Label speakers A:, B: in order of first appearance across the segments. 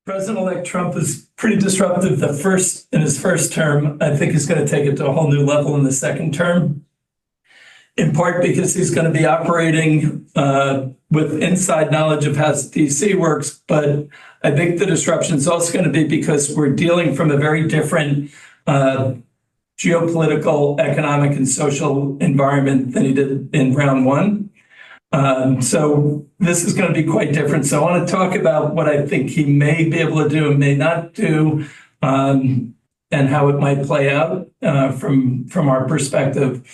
A: President-elect Trump is pretty disruptive in his first term. I think he's going to take it to a whole new level in the second term, in part because he's going to be operating with inside knowledge of how DC works. But I think the disruption is also going to be because we're dealing from a very different geopolitical, economic, and social environment than he did in round one. So this is going to be quite different. So I want to talk about what I think he may be able to do and may not do, and how it might play out from our perspective.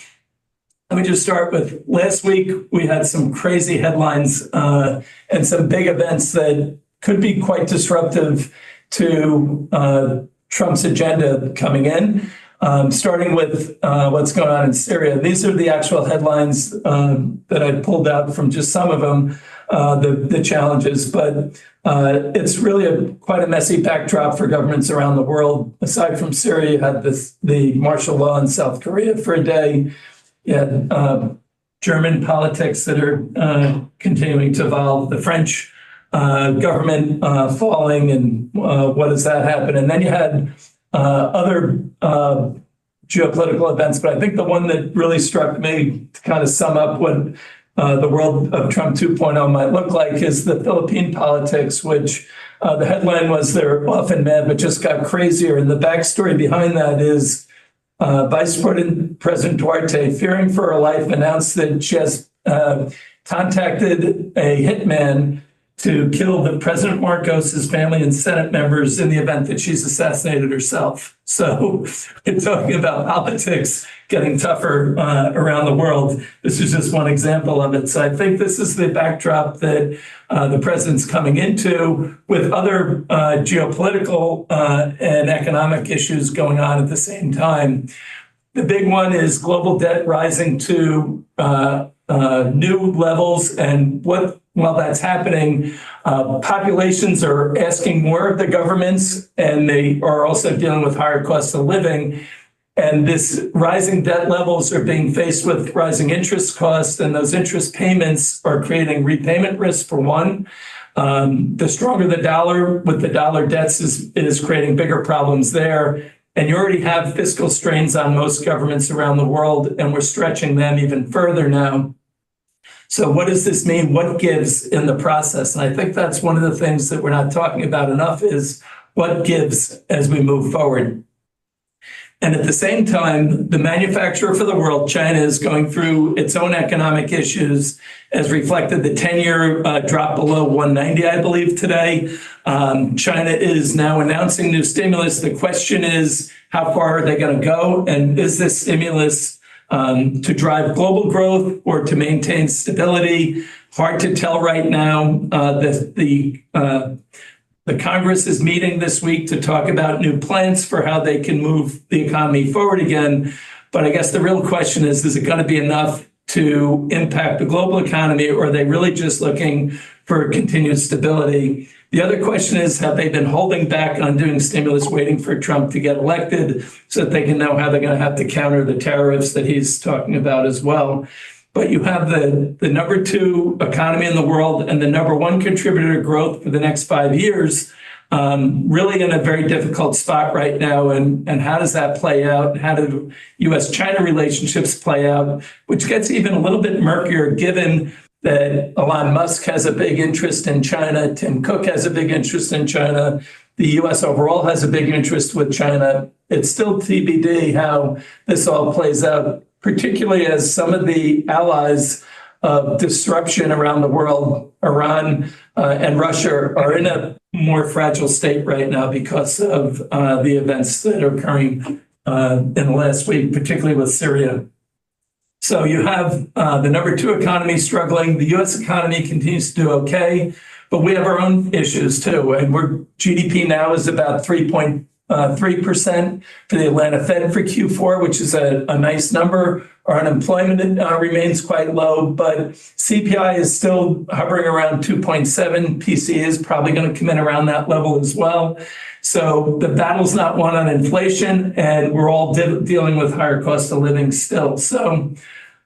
A: Let me just start with last week. We had some crazy headlines and some big events that could be quite disruptive to Trump's agenda coming in. Starting with what's going on in Syria. These are the actual headlines that I pulled out from just some of them, the challenges. But it's really quite a messy backdrop for governments around the world. Aside from Syria, you had the martial law in South Korea for a day. You had German politics that are continuing to evolve. The French government falling, and what does that happen? And then you had other geopolitical events, but I think the one that really struck me to kind of sum up what the world of Trump 2.0 might look like is the Philippine politics, which the headline was they're often mad, but just got crazier. And the backstory behind that is Vice President Duarte, fearing for her life, announced that she has contacted a hitman to kill the President Marcos, his family, and Senate members in the event that she's assassinated herself. So we're talking about politics getting tougher around the world. This is just one example of it. So I think this is the backdrop that the president's coming into, with other geopolitical and economic issues going on at the same time. The big one is global debt rising to new levels, and while that's happening, populations are asking more of the governments, and they are also dealing with higher costs of living. And this rising debt levels are being faced with rising interest costs, and those interest payments are creating repayment risk for one. The stronger the dollar with the dollar debts is creating bigger problems there. And you already have fiscal strains on most governments around the world, and we're stretching them even further now. So what does this mean? What gives in the process? And I think that's one of the things that we're not talking about enough is what gives as we move forward. And at the same time, the manufacturer for the world, China, is going through its own economic issues, as reflected the 10-year drop below 190, I believe, today. China is now announcing new stimulus. The question is, how far are they going to go? And is this stimulus to drive global growth or to maintain stability? Hard to tell right now. The Congress is meeting this week to talk about new plans for how they can move the economy forward again. But I guess the real question is it going to be enough to impact the global economy, or are they really just looking for continued stability? The other question is, have they been holding back on doing stimulus, waiting for Trump to get elected so that they can know how they're going to have to counter the tariffs that he's talking about as well? But you have the number 2 economy in the world and the number 1 contributor to growth for the next 5 years, really in a very difficult spot right now. And how does that play out? How do US-China relationships play out? Which gets even a little bit murkier, given that Elon Musk has a big interest in China, Tim Cook has a big interest in China, the US overall has a big interest with China. It's still TBD how this all plays out, particularly as some of the allies of disruption around the world, Iran and Russia, are in a more fragile state right now because of the events that are occurring in the last week, particularly with Syria. So you have the number 2 economy struggling. The US economy continues to do okay, but we have our own issues too. And GDP now is about 3.3% for the Atlanta Fed for Q4, which is a nice number. Our unemployment remains quite low, but CPI is still hovering around 2.7. PCE is probably going to come in around that level as well. So the battle's not won on inflation, and we're all dealing with higher cost of living still. So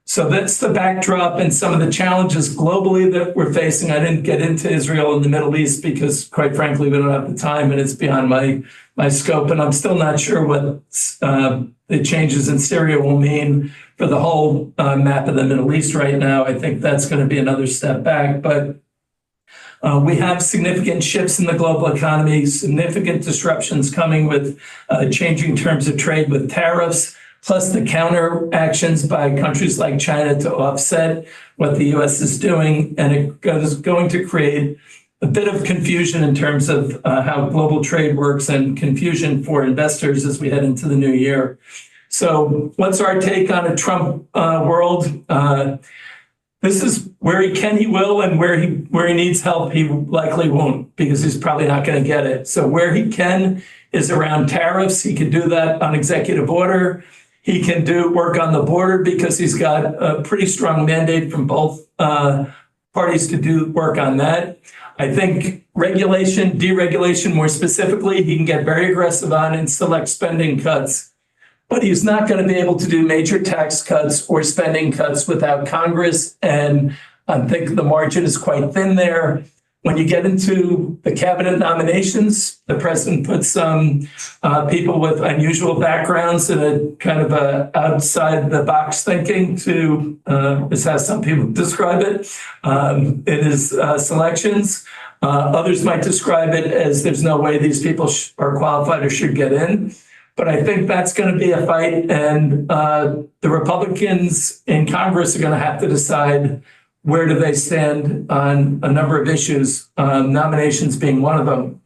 A: So that's the backdrop and some of the challenges globally that we're facing. I didn't get into Israel and the Middle East because, quite frankly, we don't have the time and it's beyond my scope. And I'm still not sure what the changes in Syria will mean for the whole map of the Middle East right now. I think that's going to be another step back. But we have significant shifts in the global economy, significant disruptions coming with changing terms of trade with tariffs, plus the counter actions by countries like China to offset what the U.S. is doing. And it is going to create a bit of confusion in terms of how global trade works and confusion for investors as we head into the new year. So what's our take on a Trump world? This is where he can, he will, and where he needs help, he likely won't, because he's probably not going to get it. So where he can is around tariffs. He can do that on executive order. He can do work on the border because he's got a pretty strong mandate from both parties to do work on that. I think regulation, deregulation more specifically, he can get very aggressive on and select spending cuts. But he's not going to be able to do major tax cuts or spending cuts without Congress. And I think the margin is quite thin there. When you get into the cabinet nominations, the president puts some people with unusual backgrounds and a kind of a outside the box thinking to, as how some people describe it, in his selections. Others might describe it as there's no way these people are qualified or should get in. But I think that's going to be a fight. And the Republicans in Congress are going to have to decide where do they stand on a number of issues, nominations being one of them.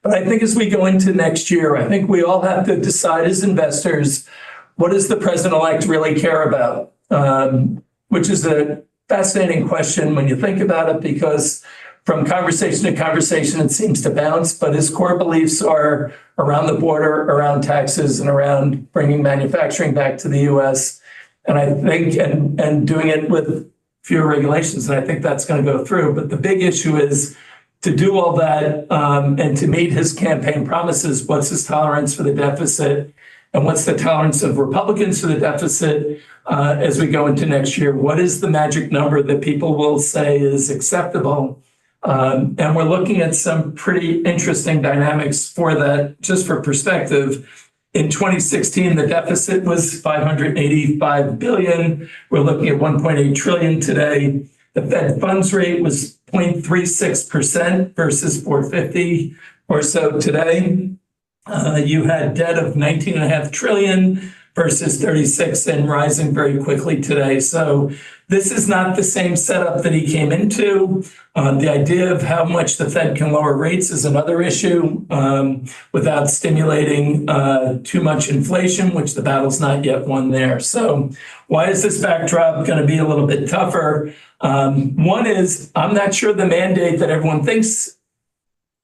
A: But I think as we go into next year, I think we all have to decide as investors, what does the president-elect really care about? Which is a fascinating question when you think about it, because from conversation to conversation, it seems to bounce, but his core beliefs are around the border, around taxes, and around bringing manufacturing back to the U.S. And I think, and doing it with fewer regulations, and I think that's going to go through. But the big issue is to do all that and to meet his campaign promises, what's his tolerance for the deficit and what's the tolerance of Republicans for the deficit as we go into next year? What is the magic number that people will say is acceptable? And we're looking at some pretty interesting dynamics for that. Just for perspective, in 2016, the deficit was $585 billion. We're looking at $1.8 trillion today. The Fed funds rate was 0.36% versus 450 or so today. You had debt of $19.5 trillion versus 36 and rising very quickly today. So this is not the same setup that he came into. The idea of how much the Fed can lower rates is another issue without stimulating too much inflation, which the battle's not yet won there. So why is this backdrop going to be a little bit tougher? One is, I'm not sure the mandate that everyone thinks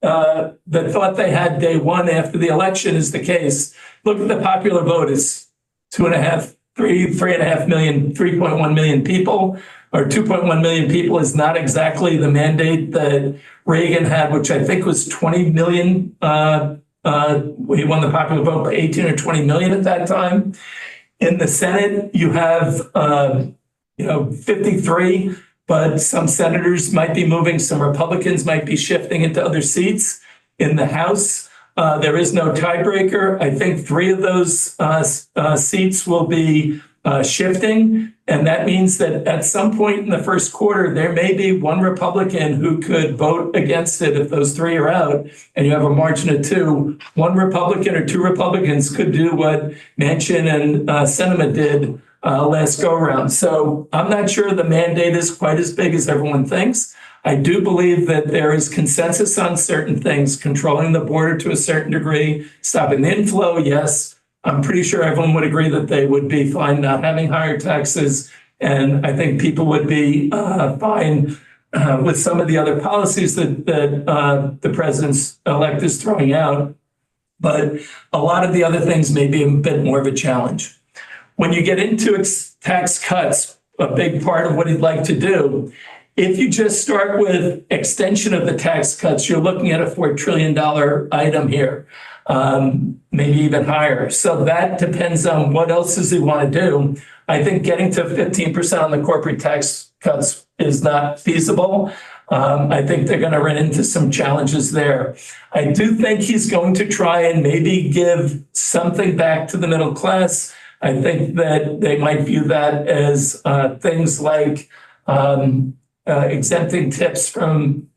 A: that thought they had day one after the election is the case. Look at the popular vote. It's 3.5 million, 3.1 million people, or 2.1 million people is not exactly the mandate that Reagan had, which I think was 20 million. He won the popular vote by 18 or 20 million at that time. In the Senate, you have 53, but some senators might be moving, some Republicans might be shifting into other seats. In the House, there is no tiebreaker. I think 3 of those seats will be shifting. And that means that at some point in the first quarter, there may be one Republican who could vote against it if those 3 are out, and you have a margin of 2. One Republican or 2 Republicans could do what Manchin and Sinema did last go around. So I'm not sure the mandate is quite as big as everyone thinks. I do believe that there is consensus on certain things, controlling the border to a certain degree, stopping the inflow, yes. I'm pretty sure everyone would agree that they would be fine not having higher taxes. And I think people would be fine with some of the other policies that the president's-elect is throwing out. But a lot of the other things may be a bit more of a challenge. When you get into tax cuts, a big part of what he'd like to do, if you just start with extension of the tax cuts, you're looking at a $4 trillion item here. maybe even higher. So that depends on what else does he want to do. I think getting to 15% on the corporate tax cuts is not feasible. I think they're going to run into some challenges there. I do think he's going to try and maybe give something back to the middle class. I think that they might view that as things like exempting tips from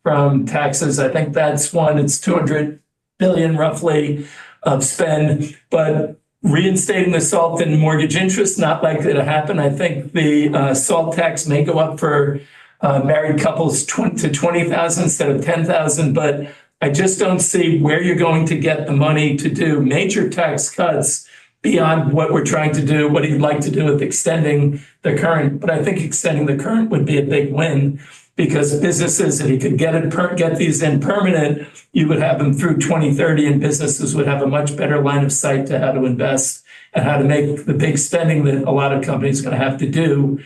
A: taxes. I think that's one. It's 200 billion roughly of spend, but reinstating the SALT and mortgage interest, not likely to happen. I think the SALT tax may go up for married couples to 20,000 instead of 10,000, but I just don't see where you're going to get the money to do major tax cuts beyond what we're trying to do, what he'd like to do with extending the current. But I think extending the current would be a big win, because businesses, if he could get these in permanent, you would have them through 2030, and businesses would have a much better line of sight to how to invest and how to make the big spending that a lot of companies are going to have to do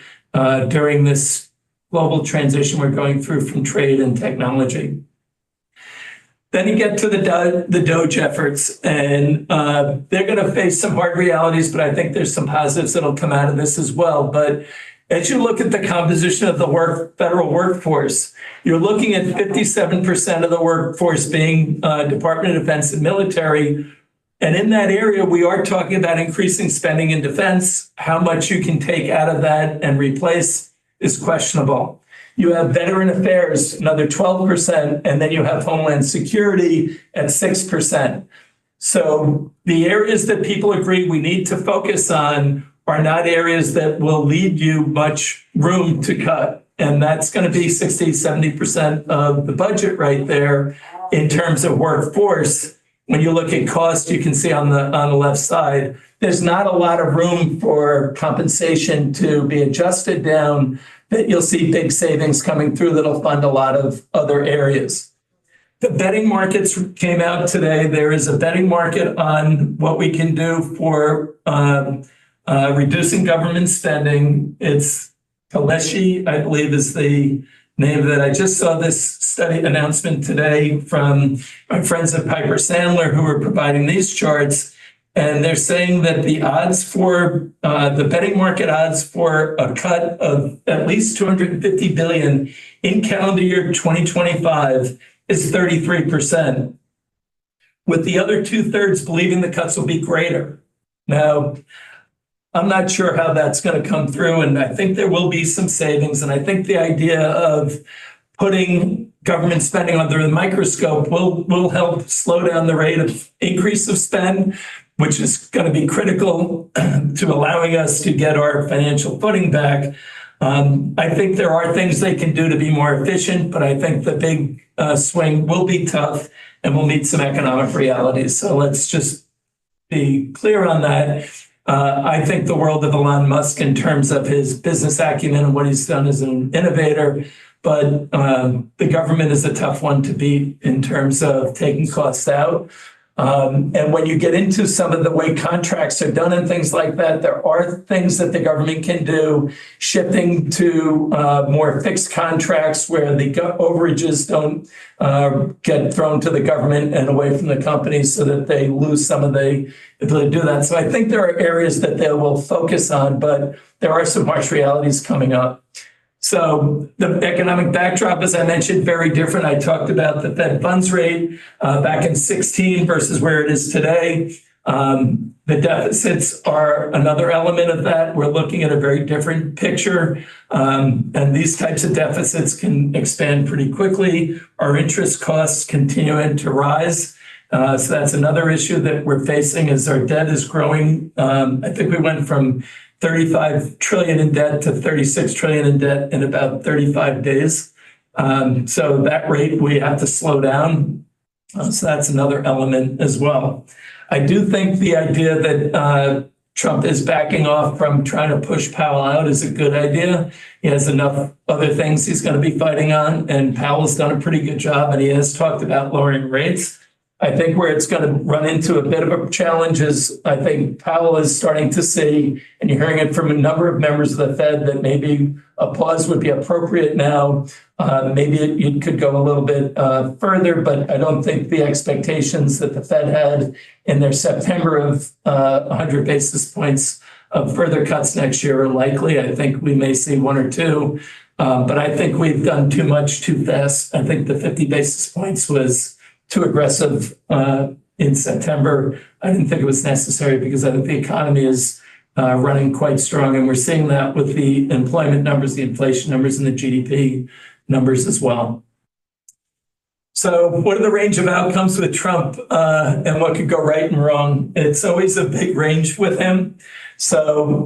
A: during this global transition we're going through from trade and technology. Then you get to the DOGE efforts, and they're going to face some hard realities, but I think there's some positives that'll come out of this as well. But as you look at the composition of the federal workforce, you're looking at 57% of the workforce being Department of Defense and military. And in that area, we are talking about increasing spending in defense. How much you can take out of that and replace is questionable. You have Veteran Affairs, another 12%, and then you have Homeland Security at 6%. So the areas that people agree we need to focus on are not areas that will leave you much room to cut. And that's going to be 60, 70% of the budget right there in terms of workforce. When you look at cost, you can see on the left side, there's not a lot of room for compensation to be adjusted down, that you'll see big savings coming through that'll fund a lot of other areas. The betting markets came out today. There is a betting market on what we can do for reducing government spending. It's Kaleshi, I believe, is the name of it. I just saw this study announcement today from my friends at Piper Sandler, who are providing these charts. And they're saying that the odds for the betting market odds for a cut of at least 250 billion in calendar year 2025 is 33%, with the other 2/3 believing the cuts will be greater. Now, I'm not sure how that's going to come through, and I think there will be some savings. And I think the idea of putting government spending under the microscope will help slow down the rate of increase of spend, which is going to be critical to allowing us to get our financial footing back. I think there are things they can do to be more efficient, but I think the big swing will be tough and will meet some economic realities. So let's just be clear on that. I think the world of Elon Musk in terms of his business acumen and what he's done as an innovator, but the government is a tough one to beat in terms of taking costs out. And when you get into some of the way contracts are done and things like that, there are things that the government can do, shifting to more fixed contracts where the overages don't get thrown to the government and away from the companies so that they lose some of the ability to do that. So I think there are areas that they will focus on, but there are some harsh realities coming up. So the economic backdrop, as I mentioned, very different. I talked about the Fed funds rate back in 2016 versus where it is today. The deficits are another element of that. We're looking at a very different picture. And these types of deficits can expand pretty quickly. Our interest costs continuing to rise. So that's another issue that we're facing as our debt is growing. I think we went from 35 trillion in debt to 36 trillion in debt in about 35 days. So that rate we have to slow down. So that's another element as well. I do think the idea that Trump is backing off from trying to push Powell out is a good idea. He has enough other things he's going to be fighting on, and Powell's done a pretty good job, and he has talked about lowering rates. I think where it's going to run into a bit of a challenge is I think Powell is starting to see, and you're hearing it from a number of members of the Fed, that maybe a pause would be appropriate now. Maybe it could go a little bit further, but I don't think the expectations that the Fed had in their September of 100 basis points of further cuts next year are likely. I think we may see one or two, but I think we've done too much too fast. I think the 50 basis points was too aggressive in September. I didn't think it was necessary because I think the economy is running quite strong. And we're seeing that with the employment numbers, the inflation numbers, and the GDP numbers as well. So what are the range of outcomes with Trump and what could go right and wrong? It's always a big range with him. So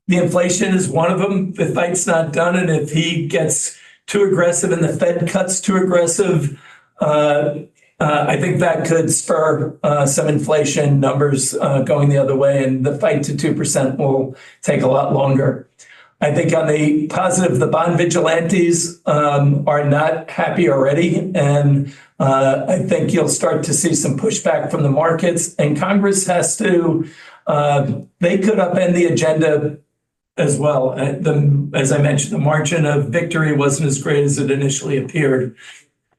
A: the inflation is one of them. The fight's not done. And if he gets too aggressive and the Fed cuts too aggressive, I think that could spur some inflation numbers going the other way, and the fight to 2% will take a lot longer. I think on the positive, the bond vigilantes are not happy already, and I think you'll start to see some pushback from the markets, and Congress has to, they could upend the agenda as well. As I mentioned, the margin of victory wasn't as great as it initially appeared.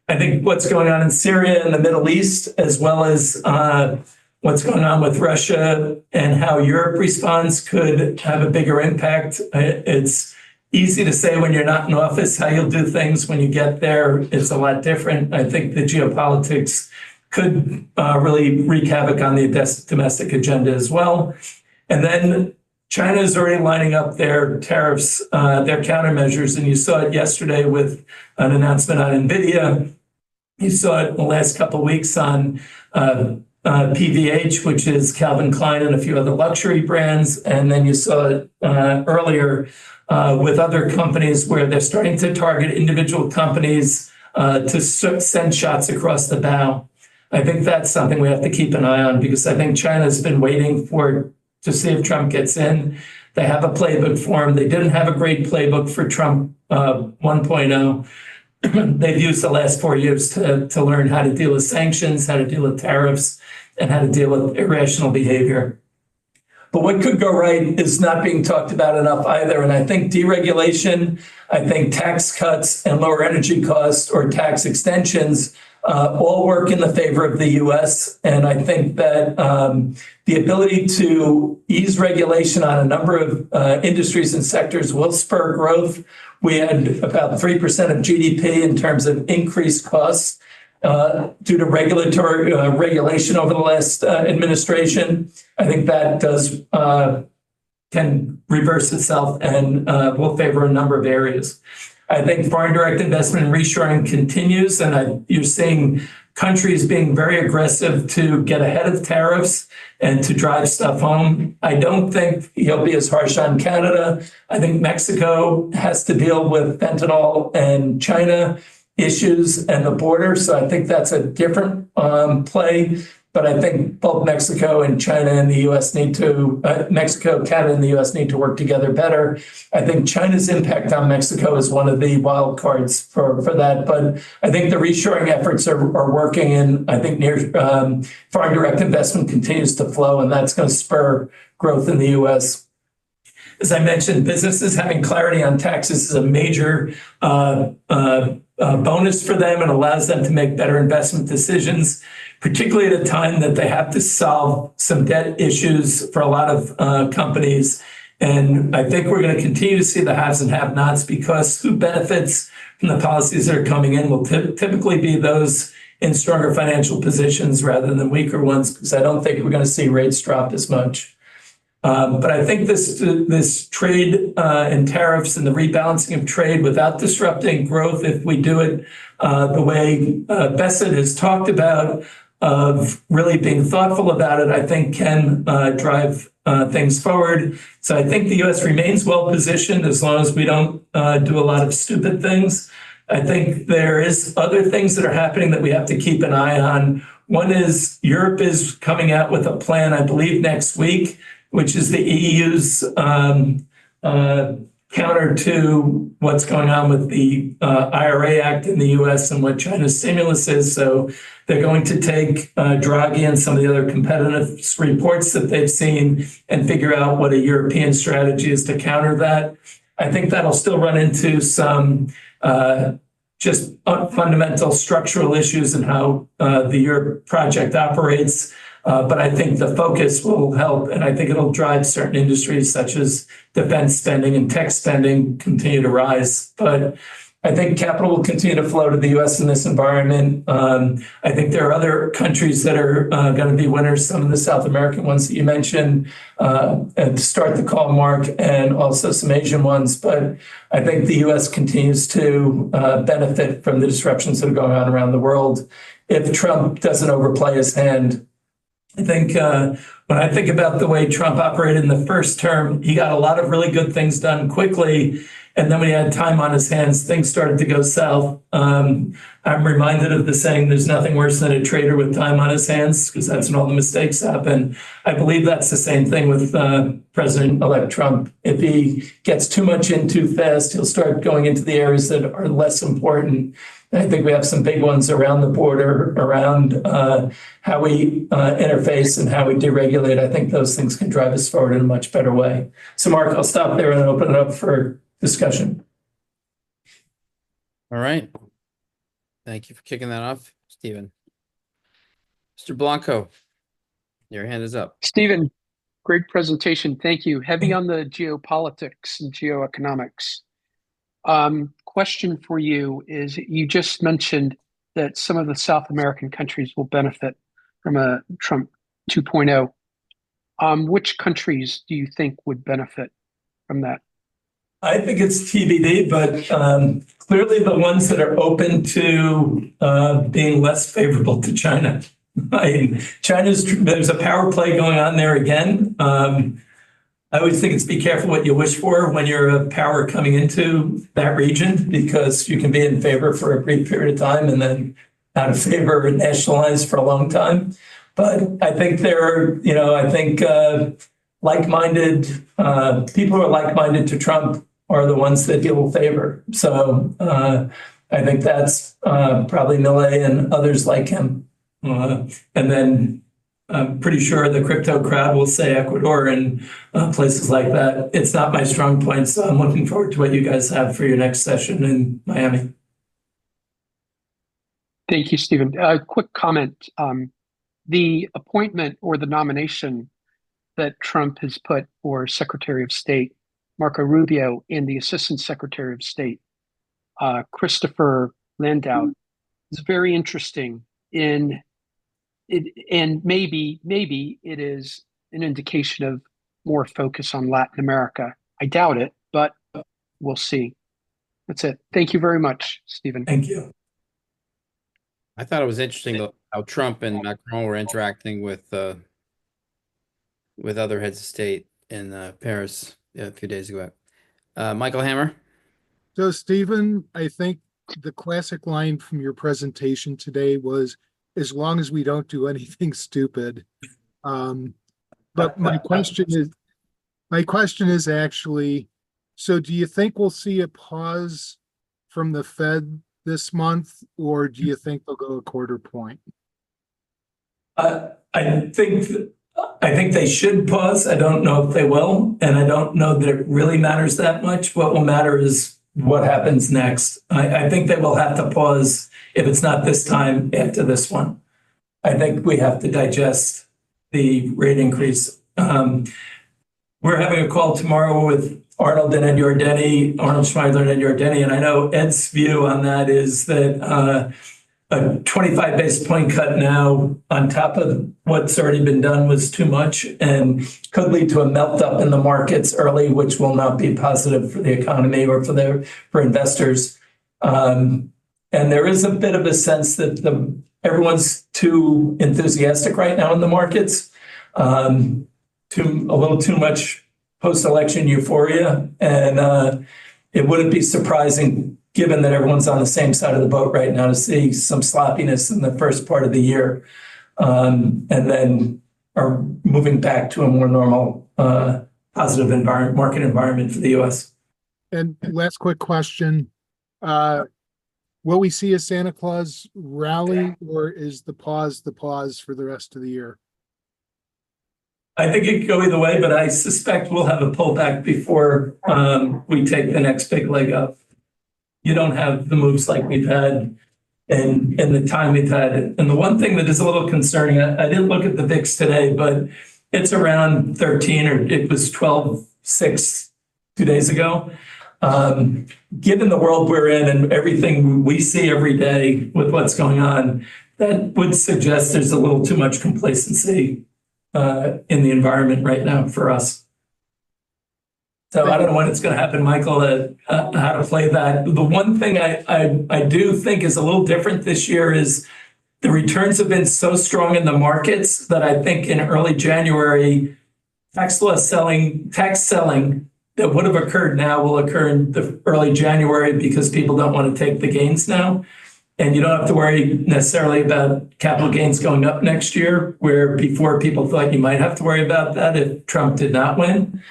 A: I think what's going on in Syria and the Middle East, as well as what's going on with Russia and how Europe responds, could have a bigger impact. It's easy to say when you're not in office how you'll do things. When you get there, it's a lot different. I think the geopolitics could really wreak havoc on the domestic agenda as well. And then China is already lining up their tariffs, their countermeasures, and you saw it yesterday with an announcement on NVIDIA. You saw it in the last couple of weeks on PVH, which is Calvin Klein and a few other luxury brands. And then you saw it earlier with other companies where they're starting to target individual companies to send shots across the bow. I think that's something we have to keep an eye on because I think China's been waiting to see if Trump gets in. They have a playbook for him. They didn't have a great playbook for Trump 1.0. They've used the last 4 years to learn how to deal with sanctions, how to deal with tariffs, and how to deal with irrational behavior. But what could go right is not being talked about enough either. And I think deregulation, I think tax cuts and lower energy costs or tax extensions all work in the favor of the U.S. And I think that the ability to ease regulation on a number of industries and sectors will spur growth. We had about 3% of GDP in terms of increased costs due to regulatory regulation over the last administration. I think that can reverse itself and will favor a number of areas. I think foreign direct investment and reshoring continues, and you're seeing countries being very aggressive to get ahead of tariffs and to drive stuff home. I don't think he'll be as harsh on Canada. I think Mexico has to deal with fentanyl and China issues and the border. So I think that's a different play. But I think both Mexico and China and the U.S. Mexico, Canada, and the U.S. need to work together better. I think China's impact on Mexico is one of the wild cards for that. But I think the reshoring efforts are working, and I think foreign direct investment continues to flow, and that's going to spur growth in the U.S. As I mentioned, businesses having clarity on taxes is a major bonus for them and allows them to make better investment decisions, particularly at a time that they have to solve some debt issues for a lot of companies. And I think we're going to continue to see the haves and have-nots because who benefits from the policies that are coming in will typically be those in stronger financial positions rather than weaker ones, because I don't think we're going to see rates drop as much. But I think this trade and tariffs and the rebalancing of trade without disrupting growth, if we do it the way Bessett has talked about, of really being thoughtful about it, I think can drive things forward. So I think the U.S. remains well positioned as long as we don't do a lot of stupid things. I think there is other things that are happening that we have to keep an eye on. One is Europe is coming out with a plan, I believe, next week, which is the EU's counter to what's going on with the IRA Act in the US and what China's stimulus is. So they're going to take Draghi and some of the other competitive reports that they've seen and figure out what a European strategy is to counter that. I think that'll still run into some just fundamental structural issues in how the Europe project operates. But I think the focus will help, and I think it'll drive certain industries such as defense spending and tech spending continue to rise. But I think capital will continue to flow to the U.S. in this environment. I think there are other countries that are going to be winners, some of the South American ones that you mentioned, and to start the call, Mark, and also some Asian ones. But I think the U.S. continues to benefit from the disruptions that are going on around the world if Trump doesn't overplay his hand. I think when I think about the way Trump operated in the first term, he got a lot of really good things done quickly. And then when he had time on his hands, things started to go south. I'm reminded of the saying, there's nothing worse than a traitor with time on his hands, because that's when all the mistakes happen. I believe that's the same thing with President-elect Trump. If he gets too much in too fast, he'll start going into the areas that are less important. I think we have some big ones around the border, around how we interface and how we deregulate. I think those things can drive us forward in a much better way. So, Mark, I'll stop there and open it up for discussion.
B: All right. Thank you for kicking that off, Stephen. Mr. Blanco, your hand is up.
C: Stephen, great presentation. Thank you. Heavy on the geopolitics and geoeconomics. Question for you is, you just mentioned that some of the South American countries will benefit from a Trump 2.0. Which countries do you think would benefit from that?
A: I think it's TBD, but clearly the ones that are open to being less favorable to China. There's a power play going on there again. I always think it's be careful what you wish for when you're a power coming into that region, because you can be in favor for a brief period of time and then out of favor and nationalized for a long time. But I think like-minded people who are like-minded to Trump are the ones that he will favor. So I think that's probably Milei and others like him. And then I'm pretty sure the crypto crowd will say Ecuador and places like that. It's not my strong point, so I'm looking forward to what you guys have for your next session in Miami.
C: Thank you, Stephen. Quick comment. The appointment or the nomination that Trump has put for Secretary of State Marco Rubio and the Assistant Secretary of State Christopher Landau is very interesting and maybe it is an indication of more focus on Latin America. I doubt it, but we'll see. That's it. Thank you very much, Stephen.
A: Thank you.
B: I thought it was interesting how Trump and Macron were interacting with other heads of state in Paris a few days ago. Michael Hammer.
D: So, Stephen, I think the classic line from your presentation today was, as long as we don't do anything stupid. But my question is actually, so do you think we'll see a pause from the Fed this month, or do you think they'll go a quarter point?
A: I think they should pause. I don't know if they will, and I don't know that it really matters that much. What will matter is what happens next. I think they will have to pause, if it's not this time, after this one. I think we have to digest the rate increase. We're having a call tomorrow with Arnold Schmeidler and Ed Yardeni, and I know Ed's view on that is that a 25 basis point cut now on top of what's already been done was too much and could lead to a melt up in the markets early, which will not be positive for the economy or for investors. And there is a bit of a sense that everyone's too enthusiastic right now in the markets, a little too much post-election euphoria. And it wouldn't be surprising, given that everyone's on the same side of the boat right now, to see some sloppiness in the first part of the year, and then are moving back to a more normal, positive market environment for the U.S.
D: And last quick question. Will we see a Santa Claus rally, or is the pause for the rest of the year?
A: I think it could go either way, but I suspect we'll have a pullback before we take the next big leg up. You don't have the moves like we've had and the time we've had. And the one thing that is a little concerning, I didn't look at the VIX today, but it's around 13, or it was 12.6 2 days ago. Given the world we're in and everything we see every day with what's going on, that would suggest there's a little too much complacency in the environment right now for us. So I don't know when it's going to happen, Michael, how to play that. The one thing I do think is a little different this year is the returns have been so strong in the markets that I think in early January, tax selling that would have occurred now will occur in the early January because people don't want to take the gains now. And you don't have to worry necessarily about capital gains going up next year, where before people thought you might have to worry about that if Trump did not win.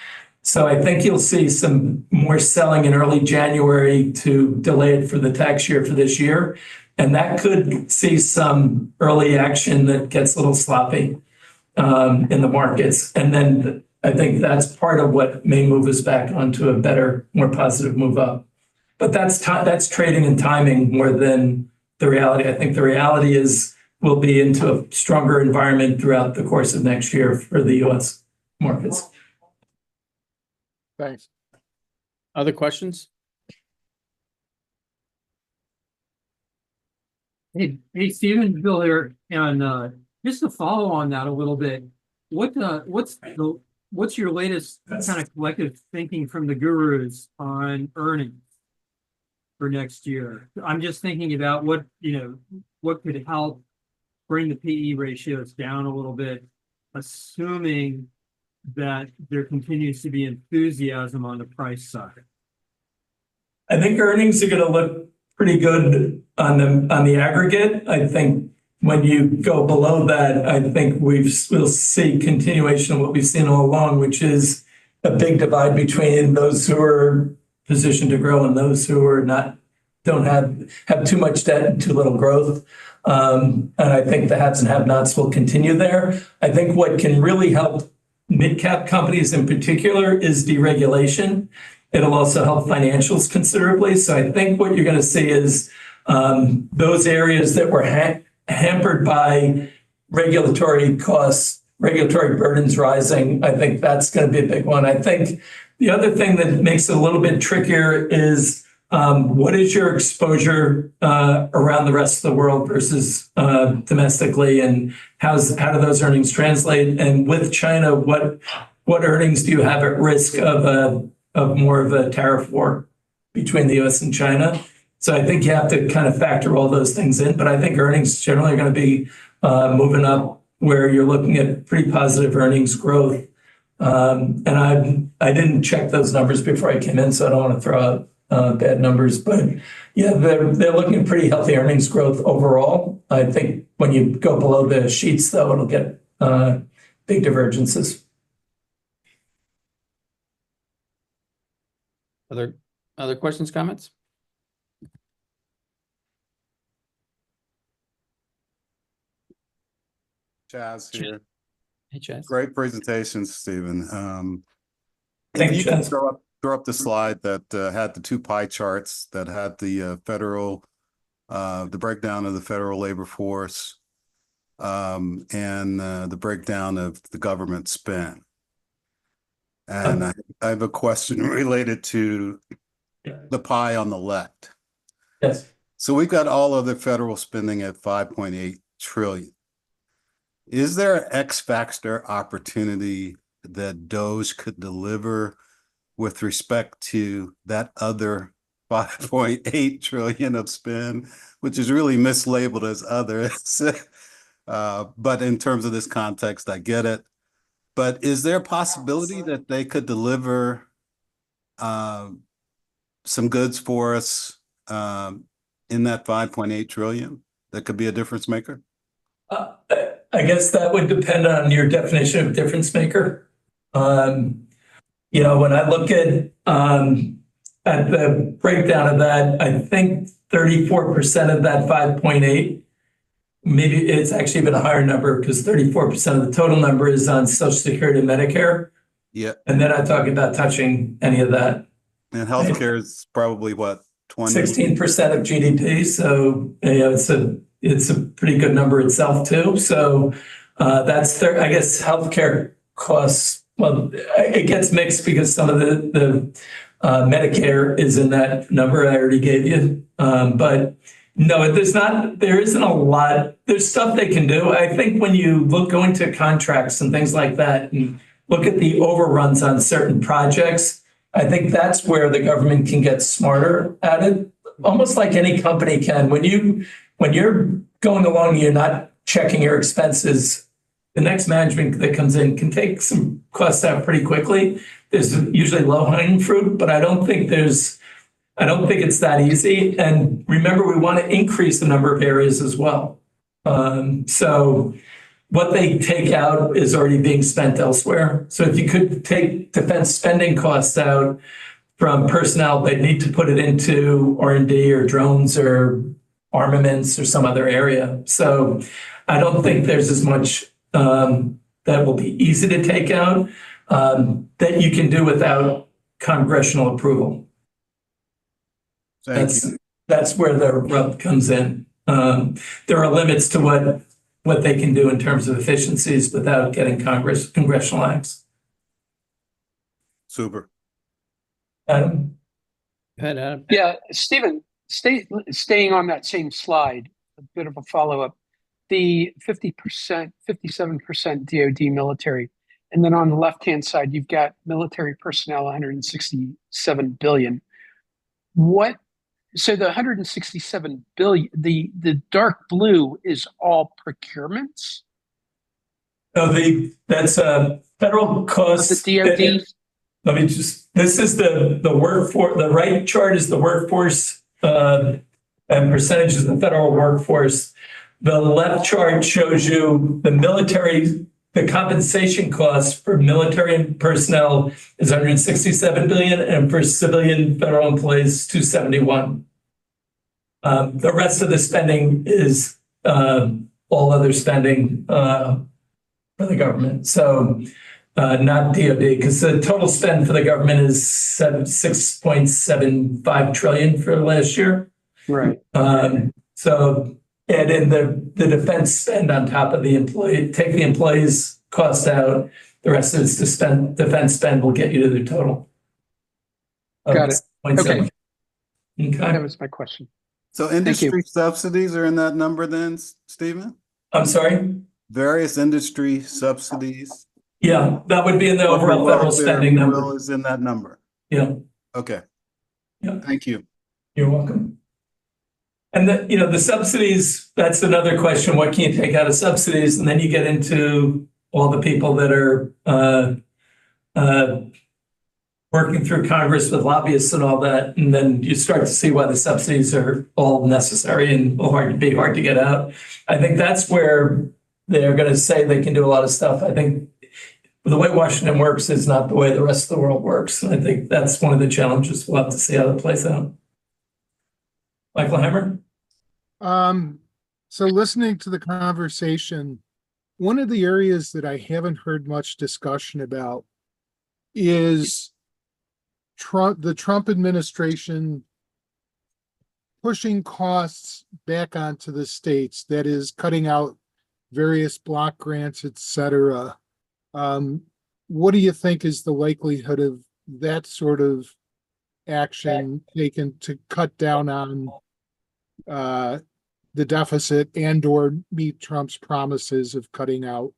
A: So I think you'll see some more selling in early January to delay it for the tax year for this year. And that could see some early action that gets a little sloppy in the markets. And then I think that's part of what may move us back onto a better, more positive move up. But that's trading and timing more than the reality. I think the reality is we'll be into a stronger environment throughout the course of next year for the U.S. markets.
D: Thanks.
B: Other questions?
E: Hey, Stephen, Bill here, and just to follow on that a little bit, what's your latest kind of collective thinking from the gurus on earnings for next year? I'm just thinking about what could help bring the PE ratios down a little bit, assuming that there continues to be enthusiasm on the price side.
A: I think earnings are going to look pretty good on the aggregate. I think when you go below that, I think we'll see continuation of what we've seen all along, which is a big divide between those who are positioned to grow and those who are not, don't have too much debt and too little growth. And I think the haves and have-nots will continue there. I think what can really help mid-cap companies in particular is deregulation. It'll also help financials considerably. So I think what you're going to see is those areas that were hampered by regulatory costs, regulatory burdens rising. I think that's going to be a big one. I think the other thing that makes it a little bit trickier is what is your exposure around the rest of the world versus domestically, and how do those earnings translate? And with China, what earnings do you have at risk of more of a tariff war between the U.S. and China? So I think you have to kind of factor all those things in, but I think earnings generally are going to be moving up where you're looking at pretty positive earnings growth. And I didn't check those numbers before I came in, so I don't want to throw out bad numbers, but yeah, they're looking at pretty healthy earnings growth overall. I think when you go below the sheets, though, it'll get big divergences.
B: Other questions, comments?
F: Chaz here.
B: Hey, Chaz.
F: Great presentation, Stephen.
A: Thank
F: If
A: you,
F: you can
A: Chaz.
F: throw up the slide that had the two pie charts that had the federal, the breakdown of the federal labor force, and the breakdown of the government spend. And I have a question related to the pie on the left.
A: Yes.
F: So we've got all of the federal spending at 5.8 trillion. Is there an X factor opportunity that DOGE could deliver with respect to that other 5.8 trillion of spend, which is really mislabeled as others? But in terms of this context, I get it. But is there a possibility that they could deliver some goods for us in that 5.8 trillion that could be a difference maker?
A: I guess that would depend on your definition of difference maker. When I look at at the breakdown of that, I think 34% of that 5.8, maybe it's actually even a higher number because 34% of the total number is on Social Security and Medicare.
F: Yeah,
A: And they're not talking about touching any of that.
F: and healthcare is probably what, 20?
A: 16% of GDP. So, it's a pretty good number itself too. So I guess healthcare costs, well, it gets mixed because some of the Medicare is in that number I already gave you. But no, there isn't a lot. There's stuff they can do. I think when you go into contracts and things like that and look at the overruns on certain projects, I think that's where the government can get smarter at it. Almost like any company can. When you're going along and you're not checking your expenses, the next management that comes in can take some costs out pretty quickly. There's usually low-hanging fruit, but I don't think it's that easy. And remember, we want to increase the number of areas as well. So what they take out is already being spent elsewhere. So if you could take defense spending costs out from personnel, they need to put it into R&D or drones or armaments or some other area. So I don't think there's as much that will be easy to take out that you can do without congressional approval.
F: Thank you.
A: That's where the rub comes in. There are limits to what they can do in terms of efficiencies without getting congressional acts.
F: Super.
A: Adam?
B: Go ahead, Adam.
C: Yeah, Stephen, staying on that same slide, a bit of a follow-up. The 50%, 57% DoD military, and then on the left-hand side, you've got military personnel, 167 billion. So the 167 billion, the dark blue is all procurements?
A: That's a federal cost.
C: The DoD?
A: This is the workforce, the right chart is the workforce and percentages of the federal workforce. The left chart shows you the compensation costs for military personnel is 167 billion, and for civilian federal employees, 271. The rest of the spending is all other spending for the government. So not DoD, because the total spend for the government is 6.75 trillion for last year.
C: Right.
A: So add in the defense spend on top of the employee, take the employees' cost out. The rest of it's defense spend will get you to the total.
C: Got it. Okay.
A: Okay.
C: That was my question.
F: So industry subsidies are in that number then, Stephen?
A: I'm sorry?
F: Various industry subsidies?
A: Yeah, that would be in the overall federal spending number.
F: Is in that number?
A: Yeah.
F: Okay.
A: Yeah.
F: Thank you.
A: You're welcome. And the subsidies, that's another question. What can you take out of subsidies? And then you get into all the people that are working through Congress with lobbyists and all that. And then you start to see why the subsidies are all necessary and hard to get out. I think that's where they're going to say they can do a lot of stuff. I think the way Washington works is not the way the rest of the world works. And I think that's one of the challenges. We'll have to see how that plays out. Michael Hammer?
D: So listening to the conversation, one of the areas that I haven't heard much discussion about is the Trump administration pushing costs back onto the states, that is cutting out various block grants, et cetera. What do you think is the likelihood of that sort of action taken to cut down on the deficit and or meet Trump's promises of cutting out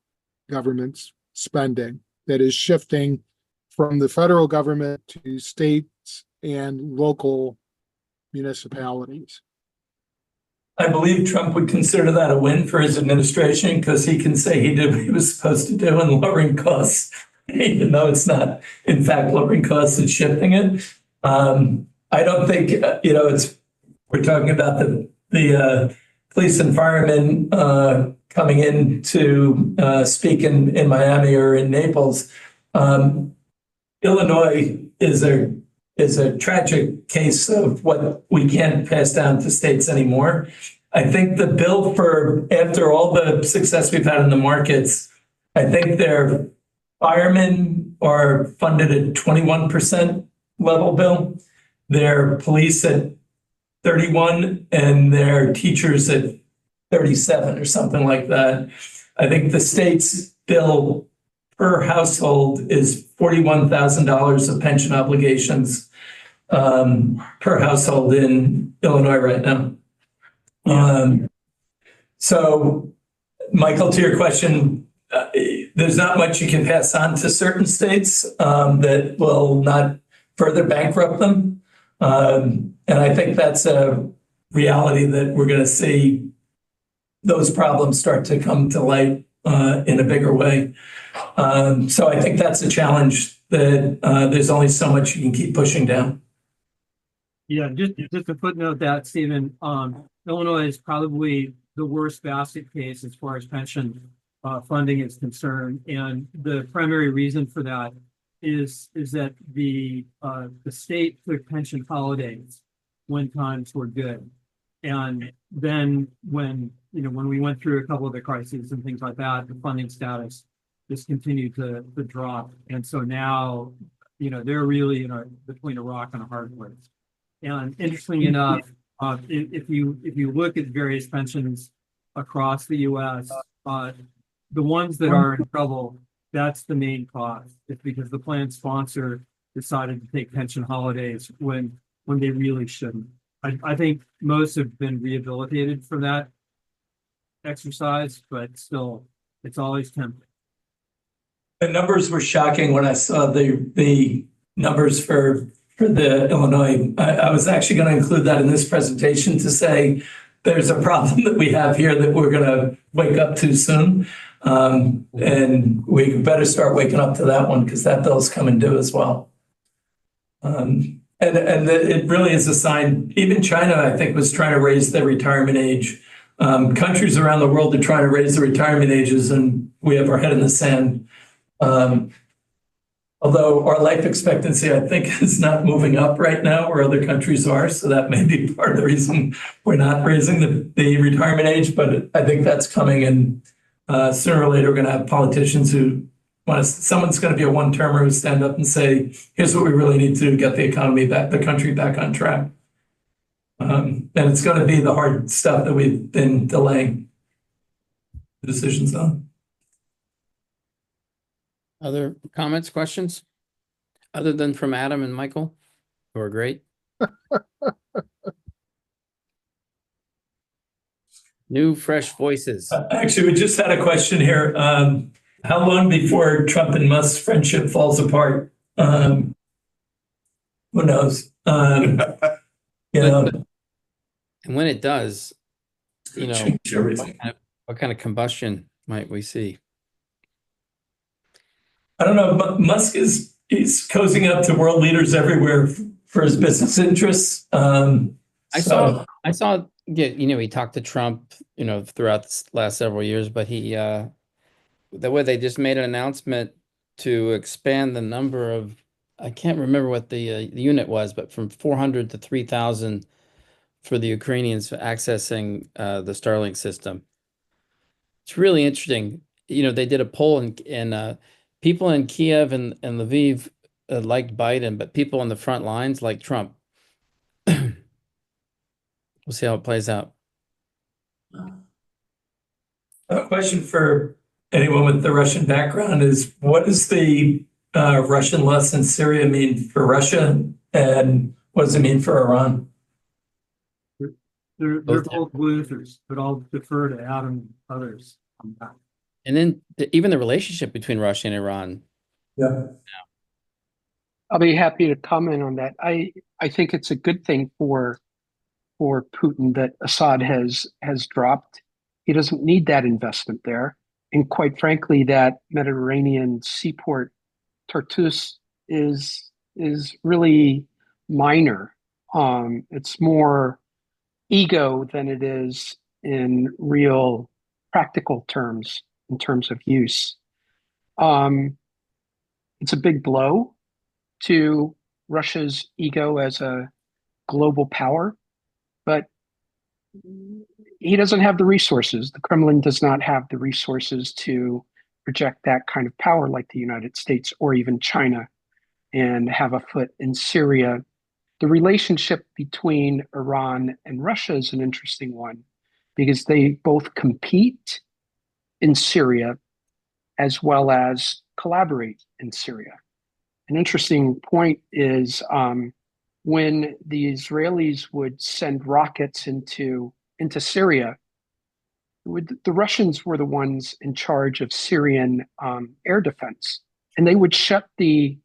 D: government spending, that is shifting from the federal government to states and local municipalities?
A: I believe Trump would consider that a win for his administration because he can say he did what he was supposed to do in lowering costs, even though it's not, in fact, lowering costs, it's shifting it. I don't think, we're talking about the police and firemen coming in to speak in Miami or in Naples. Illinois is a is a tragic case of what we can't pass down to states anymore. I think the bill for, after all the success we've had in the markets, I think their firemen are funded at 21% level, Bill. Their police at 31 and their teachers at 37 or something like that. I think the state's bill per household is $41,000 of pension obligations per household in Illinois right now. So, Michael, to your question, there's not much you can pass on to certain states that will not further bankrupt them. And I think that's a reality that we're going to see those problems start to come to light in a bigger way. So I think that's a challenge that there's only so much you can keep pushing down.
E: Yeah, just to footnote that, Stephen, Illinois is probably the worst basket case as far as pension funding is concerned. And the primary reason for that is that the state took pension holidays when times were good. And then when we went through a couple of the crises and things like that, the funding status just continued to drop. And so now, they're really between a rock and a hard place. And interestingly enough, if you look at various pensions across the U.S., the ones that are in trouble, that's the main cause. It's because the plan sponsor decided to take pension holidays when they really shouldn't. I think most have been rehabilitated from that exercise, but still, it's always tempting.
A: The numbers were shocking when I saw the numbers for the Illinois. I was actually going to include that in this presentation to say there's a problem that we have here that we're going to wake up to soon. And we better start waking up to that one because that bill's coming due as well. And it really is a sign. Even China, I think, was trying to raise the retirement age. Countries around the world are trying to raise the retirement ages, and we have our head in the sand. Although our life expectancy, I think, is not moving up right now where other countries are. So that may be part of the reason we're not raising the retirement age. But I think that's coming. And sooner or later, we're going to have politicians who someone's going to be a one-termer who stand up and say, here's what we really need to do to get the economy back, the country back on track. And it's going to be the hard stuff that we've been delaying the decisions on.
B: Other comments, questions? Other than from Adam and Michael, who are great. New, fresh voices.
A: Actually, we just had a question here. How long before Trump and Musk's friendship falls apart? Who knows?
B: And when it does,
A: Change everything.
B: what kind of combustion might we see?
A: I don't know. Musk he's cozying up to world leaders everywhere for his business interests.
B: I saw, he talked to Trump, throughout the last several years, but the way they just made an announcement to expand the number of, I can't remember what the unit was, but from 400 to 3,000 for the Ukrainians accessing the Starlink system. It's really interesting. They did a poll and people in Kiev and Lviv liked Biden, but people on the front lines like Trump. We'll see how it plays out.
A: A question for anyone with the Russian background is, what does the Russian loss in Syria mean for Russia, and what does it mean for Iran?
E: They're both losers, but I'll defer to Adam and others on that.
B: And then even the relationship between Russia and Iran.
A: Yeah.
C: I'll be happy to comment on that. I think it's a good thing for Putin that Assad has dropped. He doesn't need that investment there. And quite frankly, that Mediterranean seaport, Tartus, is really minor. It's more ego than it is in real practical terms, in terms of use. It's a big blow to Russia's ego as a global power, but he doesn't have the resources. The Kremlin does not have the resources to project that kind of power like the United States or even China and have a foot in Syria. The relationship between Iran and Russia is an interesting one because they both compete in Syria as well as collaborate in Syria. An interesting point is when the Israelis would send rockets into Syria, the Russians were the ones in charge of Syrian air defense, and they would shut the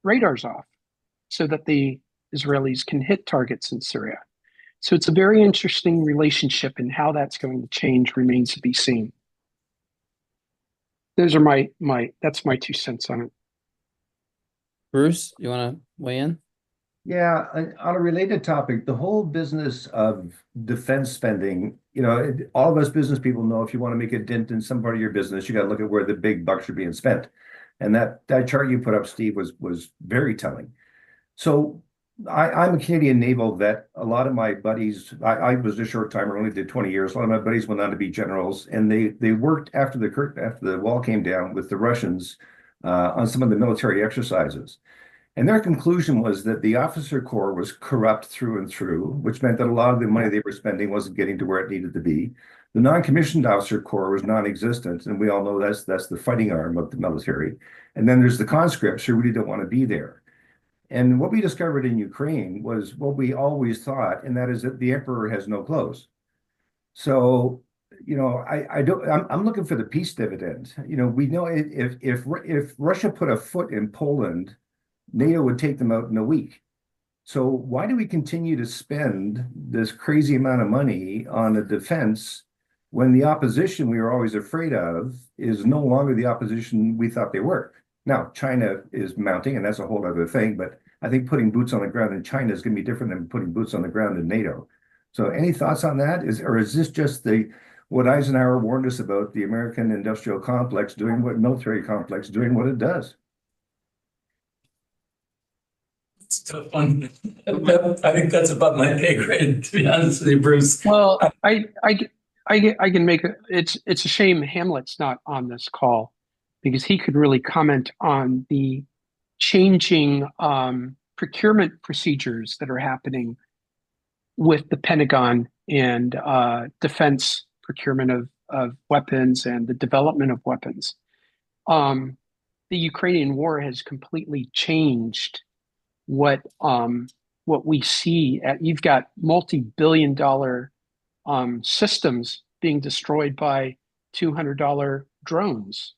C: radars off so that the Israelis can hit targets in Syria. So it's a very interesting relationship, and how that's going to change remains to be seen. Those are that's my 2 cents on it.
B: Bruce, you want to weigh in?
G: Yeah, on a related topic, the whole business of defense spending, all of us business people know if you want to make a dent in some part of your business, you got to look at where the big bucks are being spent. And that chart you put up, Steve, was very telling. So I'm a Canadian naval vet. A lot of my buddies, I was a short timer, only did 20 years. A lot of my buddies went on to be generals, and they worked after the wall came down with the Russians on some of the military exercises. And their conclusion was that the officer corps was corrupt through and through, which meant that a lot of the money they were spending wasn't getting to where it needed to be. The non-commissioned officer corps was non-existent, and we all know that's the fighting arm of the military. And then there's the conscripts who really don't want to be there. And what we discovered in Ukraine was what we always thought, and that is that the emperor has no clothes. So, I'm looking for the peace dividend. We know if Russia put a foot in Poland, NATO would take them out in a week. So why do we continue to spend this crazy amount of money on a defense when the opposition we were always afraid of is no longer the opposition we thought they were? Now, China is mounting, and that's a whole other thing, but I think putting boots on the ground in China is going to be different than putting boots on the ground in NATO. So any thoughts on that? Is this just what Eisenhower warned us about, the American industrial complex military complex doing what it does?
A: It's a tough one. I think that's above my pay grade, to be honest with you, Bruce.
C: Well, I can make it's a shame Hamlet's not on this call, because he could really comment on the changing procurement procedures that are happening with the Pentagon and defense procurement of weapons and the development of weapons. The Ukrainian war has completely changed what we see. You've got multi-billion-dollar systems being destroyed by $200 drones.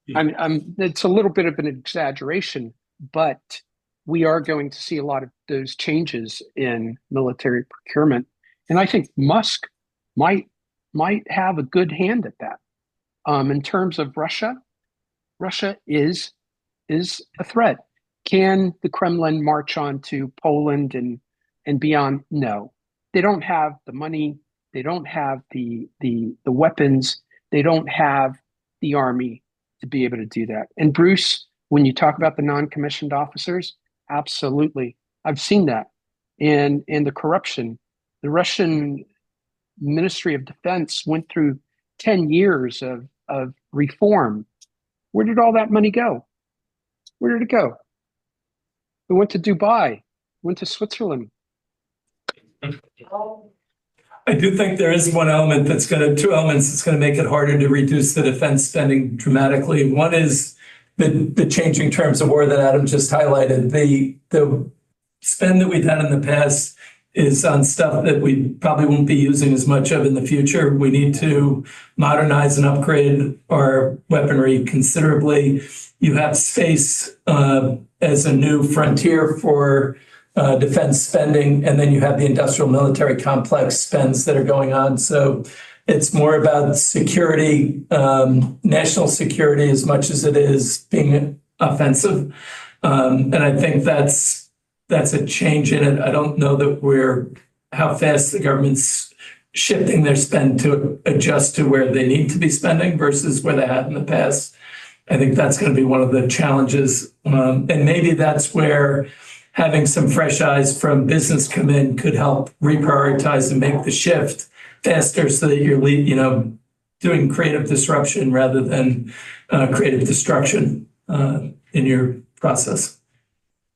C: It's a little bit of an exaggeration, but we are going to see a lot of those changes in military procurement, and I think Musk might have a good hand at that. In terms of Russia is a threat. Can the Kremlin march on to Poland and beyond? No, they don't have the money. They don't have the weapons. They don't have the army to be able to do that. And Bruce, when you talk about the non-commissioned officers, absolutely, I've seen that. And the corruption, the Russian Ministry of Defense went through 10 years of reform. Where did all that money go? Where did it go? It went to Dubai, went to Switzerland.
A: I do think there is two elements that's going to make it harder to reduce the defense spending dramatically. One is the changing terms of war that Adam just highlighted. The spend that we've had in the past is on stuff that we probably won't be using as much of in the future. We need to modernize and upgrade our weaponry considerably. You have space as a new frontier for defense spending, and then you have the industrial military complex spends that are going on. So it's more about security, national security, as much as it is being offensive. And I think that's a change in it. I don't know that how fast the government's shifting their spend to adjust to where they need to be spending versus where they have in the past. I think that's going to be one of the challenges. And maybe that's where having some fresh eyes from business come in could help reprioritize and make the shift faster so that you're, doing creative disruption rather than creative destruction in your process.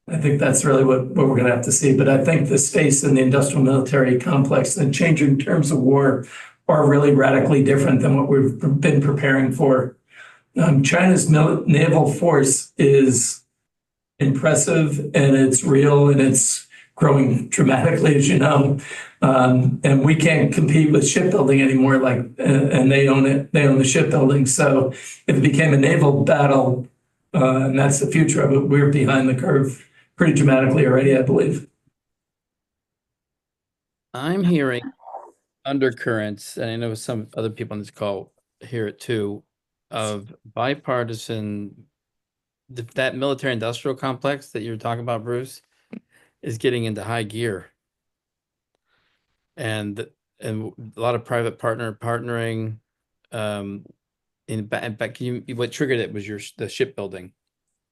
A: I think that's really what we're going to have to see. But I think the space in the industrial military complex and changing terms of war are really radically different than what we've been preparing for. China's naval force is impressive and it's real and it's growing dramatically, as you know. And we can't compete with shipbuilding anymore, and they own it. They own the shipbuilding. So if it became a naval battle, and that's the future of it, we're behind the curve pretty dramatically already, I believe.
B: I'm hearing undercurrents, and I know some other people on this call hear it too, of bipartisan, that military industrial complex that you were talking about, Bruce, is getting into high gear. And a lot of private partnering. In fact, what triggered it was the shipbuilding,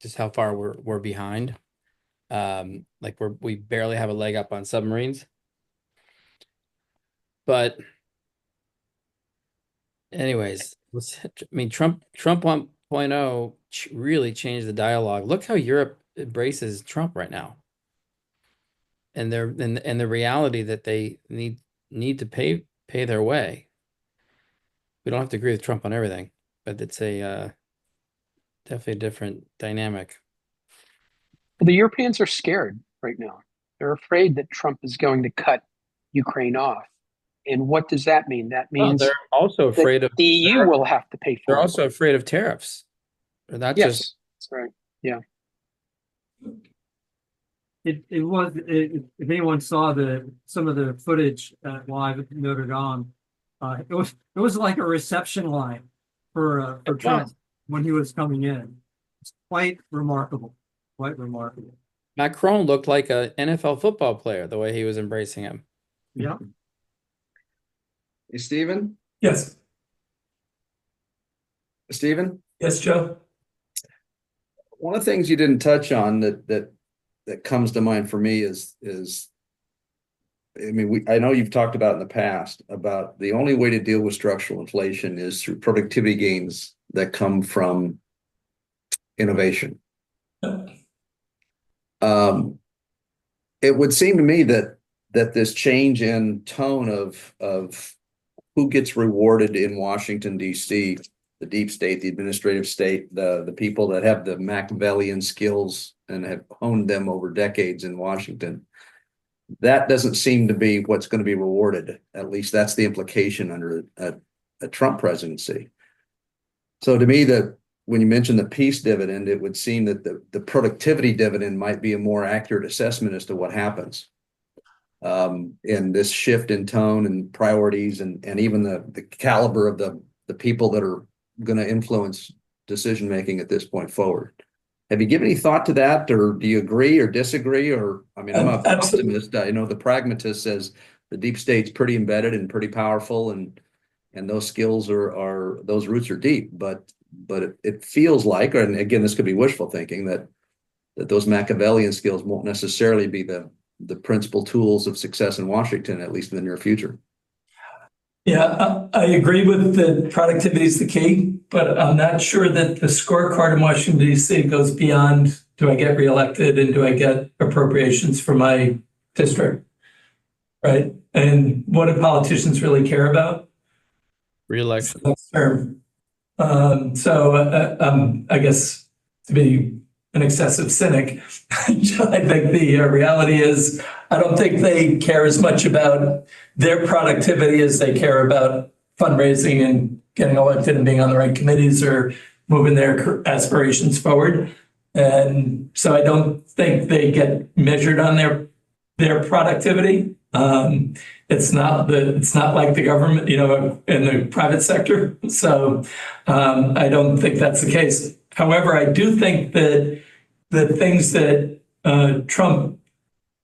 B: just how far we're behind. We barely have a leg up on submarines. But anyways, Trump 1.0 really changed the dialogue. Look how Europe embraces Trump right now. And the reality that they need to pay their way. We don't have to agree with Trump on everything, but it's a definitely a different dynamic.
C: The Europeans are scared right now. They're afraid that Trump is going to cut Ukraine off. And what does that mean? That means
B: they're also afraid of
C: the EU will have to pay for it.
B: They're also afraid of tariffs. Or not
C: yes,
B: just
C: that's right. Yeah.
E: If anyone saw some of the footage live at Notre Dame, it was like a reception line for Trump when he was coming in. It's quite remarkable. Quite remarkable.
B: Macron looked like an NFL football player the way he was embracing him.
E: Yeah.
H: Hey, Stephen?
A: Yes.
H: Stephen?
A: Yes, Joe.
H: One of the things you didn't touch on that comes to mind for me is I know you've talked about in the past about the only way to deal with structural inflation is through productivity gains that come from innovation. It would seem to me that this change in tone of who gets rewarded in Washington, D.C., the deep state, the administrative state, the people that have the Machiavellian skills and have honed them over decades in Washington, that doesn't seem to be what's going to be rewarded. At least that's the implication under a Trump presidency. So to me, when you mention the peace dividend, it would seem that the productivity dividend might be a more accurate assessment as to what happens. In this shift in tone and priorities and even the caliber of the people that are going to influence decision making at this point forward. Have you given any thought to that, or do you agree or disagree? Or I'm an optimist. I know the pragmatist says the deep state's pretty embedded and pretty powerful, and those skills are those roots are deep. But it feels like, and again, this could be wishful thinking, that those Machiavellian skills won't necessarily be the principal tools of success in Washington, at least in the near future.
A: Yeah, I agree with that productivity is the key, but I'm not sure that the scorecard in Washington, D.C. goes beyond, do I get reelected and do I get appropriations for my district, right? And what do politicians really care about?
B: Reelection.
A: Term. I guess to be an excessive cynic, I think the reality is I don't think they care as much about their productivity as they care about fundraising and getting elected and being on the right committees or moving their aspirations forward. And so I don't think they get measured on their productivity. It's not like the government, in the private sector. So I don't think that's the case. However, I do think that the things that Trump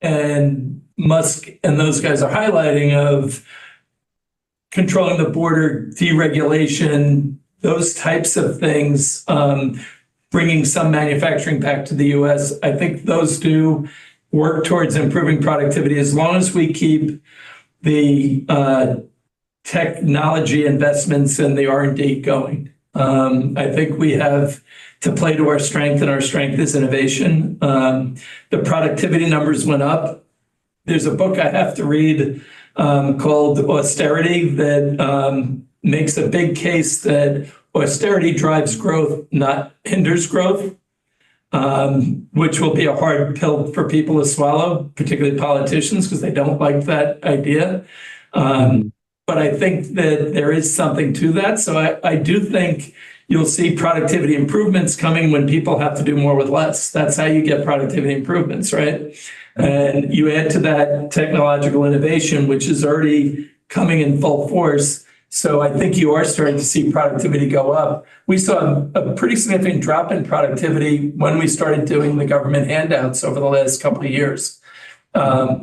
A: and Musk and those guys are highlighting of controlling the border, deregulation, those types of things, bringing some manufacturing back to the US, I think those do work towards improving productivity as long as we keep the technology investments and the R&D going. I think we have to play to our strength, and our strength is innovation. The productivity numbers went up. There's a book I have to read called Austerity that makes a big case that austerity drives growth, not hinders growth, which will be a hard pill for people to swallow, particularly politicians, because they don't like that idea. But I think that there is something to that. So I do think you'll see productivity improvements coming when people have to do more with less. That's how you get productivity improvements, right? And you add to that technological innovation, which is already coming in full force. So I think you are starting to see productivity go up. We saw a pretty significant drop in productivity when we started doing the government handouts over the last couple of years,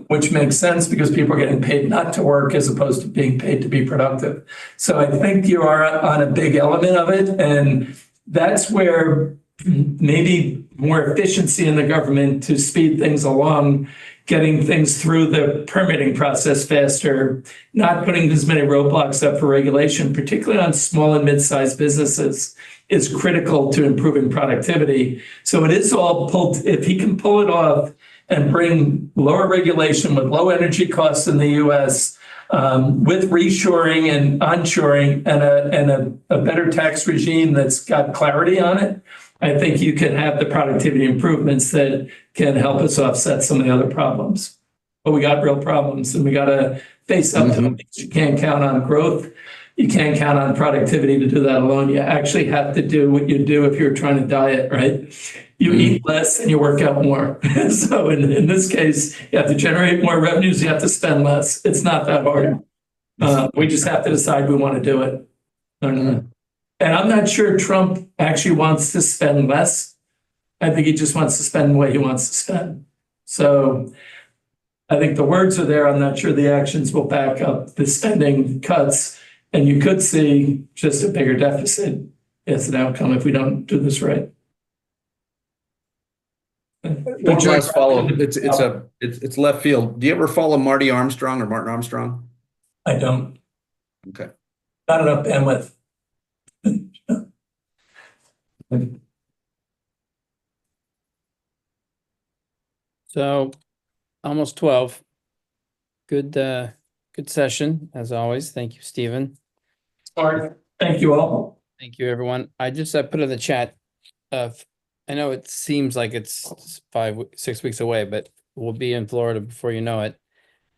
A: which makes sense because people are getting paid not to work as opposed to being paid to be productive. So I think you are on a big element of it. And that's where maybe more efficiency in the government to speed things along, getting things through the permitting process faster, not putting as many roadblocks up for regulation, particularly on small and mid-sized businesses, is critical to improving productivity. So it is all pulled, if he can pull it off and bring lower regulation with low energy costs in the US, with reshoring and onshoring and a better tax regime that's got clarity on it, I think you can have the productivity improvements that can help us offset some of the other problems. But we got real problems, and we got to face up to them. You can't count on growth. You can't count on productivity to do that alone. You actually have to do what you do if you're trying to diet, right? You eat less and you work out more. So in this case, you have to generate more revenues. You have to spend less. It's not that hard. We just have to decide we want to do it or not. And I'm not sure Trump actually wants to spend less. I think he just wants to spend the way he wants to spend. So I think the words are there. I'm not sure the actions will back up the spending cuts. And you could see just a bigger deficit as an outcome if we don't do this right.
H: One last follow. It's left field. Do you ever follow Marty Armstrong or Martin Armstrong?
A: I don't.
H: Okay.
A: Not enough bandwidth.
B: So almost 12. Good session as always. Thank you, Stephen.
A: Smart. Thank you all.
B: Thank you, everyone. I put in the chat. I know it seems like it's 5-6 weeks away, but we'll be in Florida before you know it.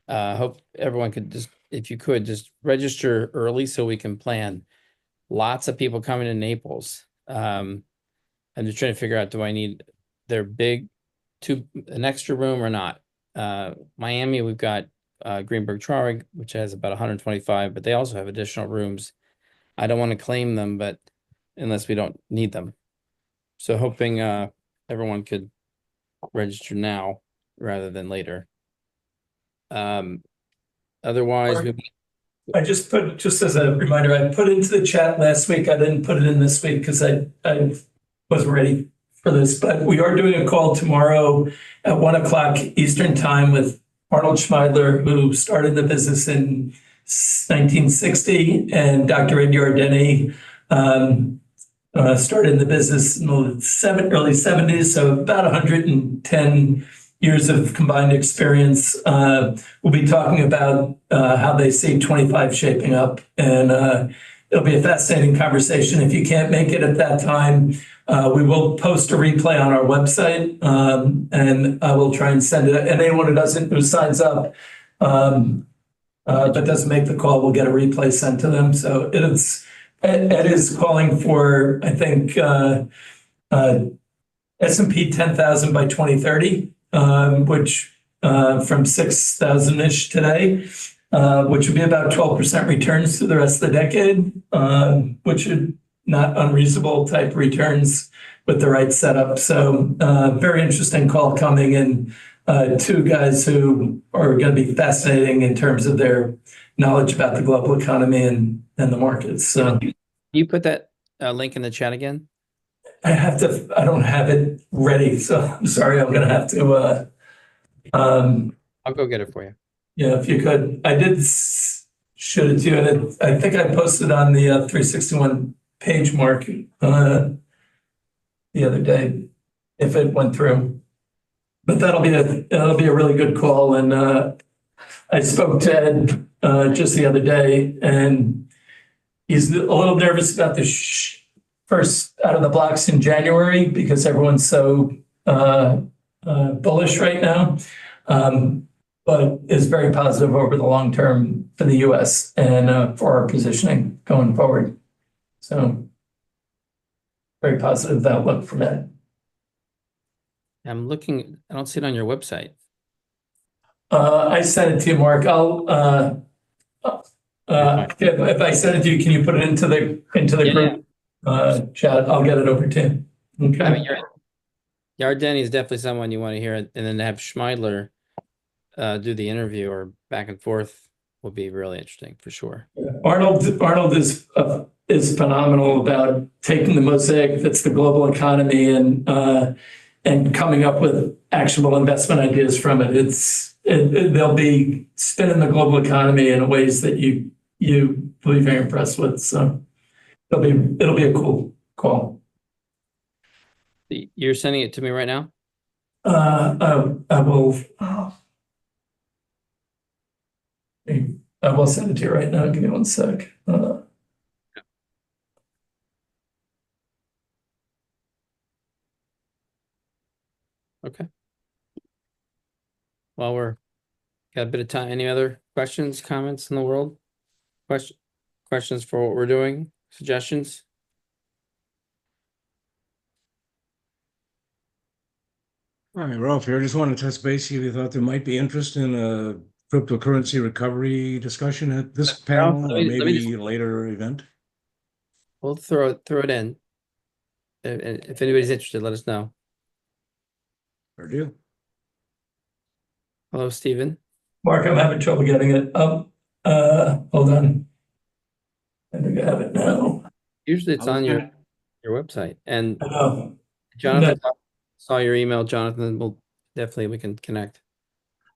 B: Hope everyone could if you could just register early so we can plan. Lots of people coming to Naples. I'm just trying to figure out, do I need their big an extra room or not? Miami, we've got Greenberg Traurig, which has about 125, but they also have additional rooms. I don't want to claim them, but unless we don't need them. So hoping everyone could register now rather than later. Otherwise,
A: I just put, just as a reminder, I put into the chat last week. I didn't put it in this week because I wasn't ready for this, but we are doing a call tomorrow at 1 o'clock Eastern time with Arnold Schmeidler, who started the business in 1960, and Dr. Ed Yardeni started in the business in the early 70s, so about 110 years of combined experience. We'll be talking about how they see 25 shaping up, and it'll be a fascinating conversation. If you can't make it at that time, we will post a replay on our website, and I will try and send it. And anyone who signs up but doesn't make the call will get a replay sent to them. So Ed is calling for, I think, S&P 10,000 by 2030, which from 6,000-ish today, which would be about 12% returns through the rest of the decade, which would not unreasonable type returns with the right setup. So very interesting call coming, and two guys who are going to be fascinating in terms of their knowledge about the global economy and the markets. So
B: you put that link in the chat again?
A: I don't have it ready, so I'm sorry, I'm gonna have to,
B: I'll go get it for you.
A: yeah, if you could. I did shoot it to you, and I think I posted on the 361 page mark the other day, if it went through. But that'll be a really good call, and I spoke to Ed just the other day, and he's a little nervous about the first out of the blocks in January because everyone's so bullish right now, but is very positive over the long term for the U.S. and for our positioning going forward. So very positive outlook from Ed.
B: I'm looking, I don't see it on your website.
A: I sent it to you, Mark. If I send it to you, can you put it into the group chat? I'll get it over to you. Okay.
B: I mean, Yardeni is definitely someone you want to hear, and then to have Schmeidler do the interview or back and forth will be really interesting for sure.
A: Arnold is phenomenal about taking the mosaic that's the global economy and coming up with actionable investment ideas from it. They'll be spinning the global economy in ways that you will be very impressed with. So it'll be a cool call.
B: You're sending it to me right now?
A: I will. I will send it to you right now. Give me one sec.
B: Okay. Well, got a bit of time. Any other questions, comments in the world? Questions for what we're doing? Suggestions?
I: All right, Ralph here. I just wanted to touch base. You thought there might be interest in a cryptocurrency recovery discussion at this panel or maybe a later event?
B: We'll throw it in. And if anybody's interested, let us know.
I: Fair deal.
B: Hello, Stephen.
A: Mark, I'm having trouble getting it up. Hold on. I think I have it now.
B: Usually it's on your website. And
A: I know.
B: Jonathan, saw your email, Jonathan. We can connect.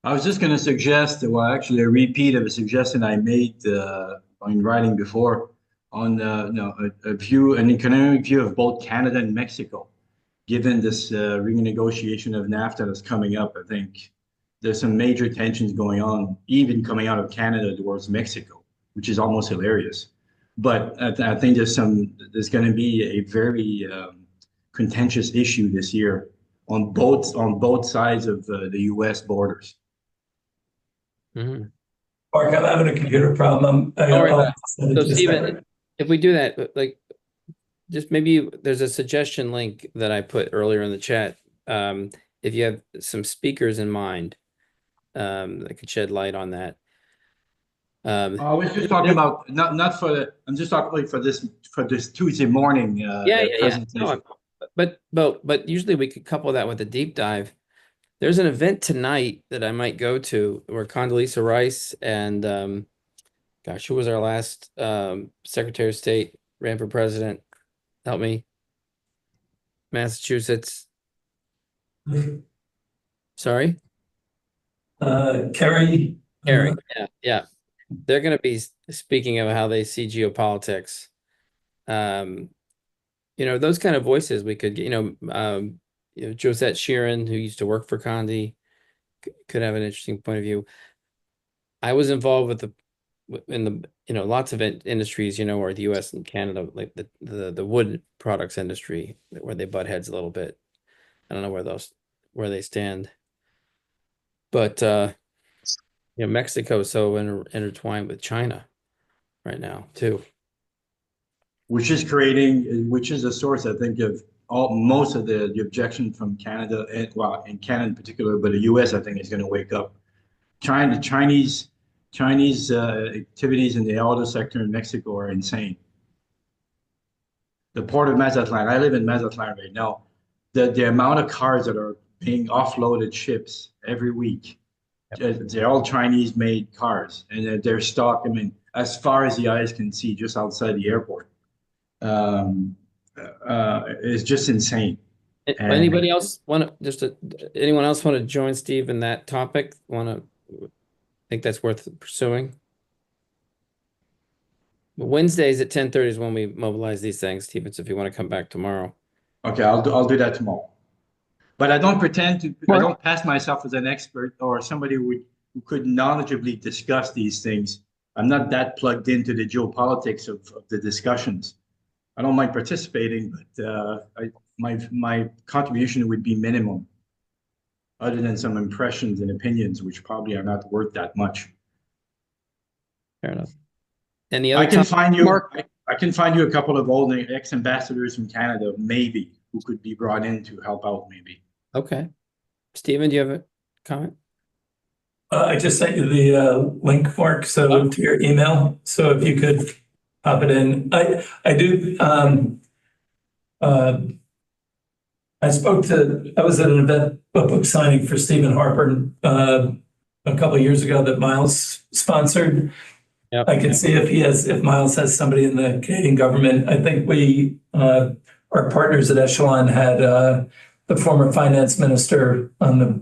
J: I was just going to suggest, well, actually a repeat of a suggestion I made in writing before on an economic view of both Canada and Mexico. Given this renegotiation of NAFTA that's coming up, I think there's some major tensions going on, even coming out of Canada towards Mexico, which is almost hilarious. But I think there's going to be a very contentious issue this year on both sides of the U.S. borders.
B: Mm-hmm.
A: Mark, I'm having a computer problem.
B: So Stephen, if we do that, like, just maybe there's a suggestion link that I put earlier in the chat. If you have some speakers in mind, that could shed light on that.
J: I was just talking about I'm just talking for this Tuesday morning.
B: No, but usually we could couple that with a deep dive. There's an event tonight that I might go to where Condoleezza Rice and who was our last Secretary of State, ran for president? Help me. Massachusetts. Sorry?
A: Kerry.
B: Yeah. They're going to be speaking of how they see geopolitics. Those kind of voices we could get, Josette Sheeran, who used to work for Condi, could have an interesting point of view. I was involved in the lots of industries, where the U.S. and Canada, like the wood products industry, where they butt heads a little bit. I don't know where they stand, but Mexico is so intertwined with China right now too,
J: which is a source, I think, of most of the objection from Canada, and in Canada in particular, but the U.S. I think is going to wake up. Chinese activities in the auto sector in Mexico are insane. The port of Mazatlan, I live in Mazatlan right now. The amount of cars that are being offloaded ships every week, they're all Chinese-made cars, and they're stocked, as far as the eyes can see, just outside the airport. is just insane. And-
B: Anybody else anyone else want to join Steve in that topic? Think that's worth pursuing? Wednesdays at 10:30 is when we mobilize these things, Stephen, so if you want to come back tomorrow.
J: Okay, I'll do that tomorrow. But I don't pretend to, I
C: Mark?
J: don't pass myself as an expert or somebody who could knowledgeably discuss these things. I'm not that plugged into the geopolitics of the discussions. I don't mind participating, but my contribution would be minimum, other than some impressions and opinions, which probably are not worth that much.
B: Fair enough. Any
J: I
B: other
J: can find you,
C: Mark?
J: I can find you a couple of old ex-ambassadors from Canada, maybe, who could be brought in to help out, maybe.
B: Okay. Stephen, do you have a comment?
A: I just sent you the link, Mark, so to your email. So if you could pop it in. I was at an event, a book signing for Stephen Harper a couple of years ago that Miles sponsored.
B: Yep.
A: I can see if Miles has somebody in the Canadian government. I think our partners at Echelon had the former finance minister on the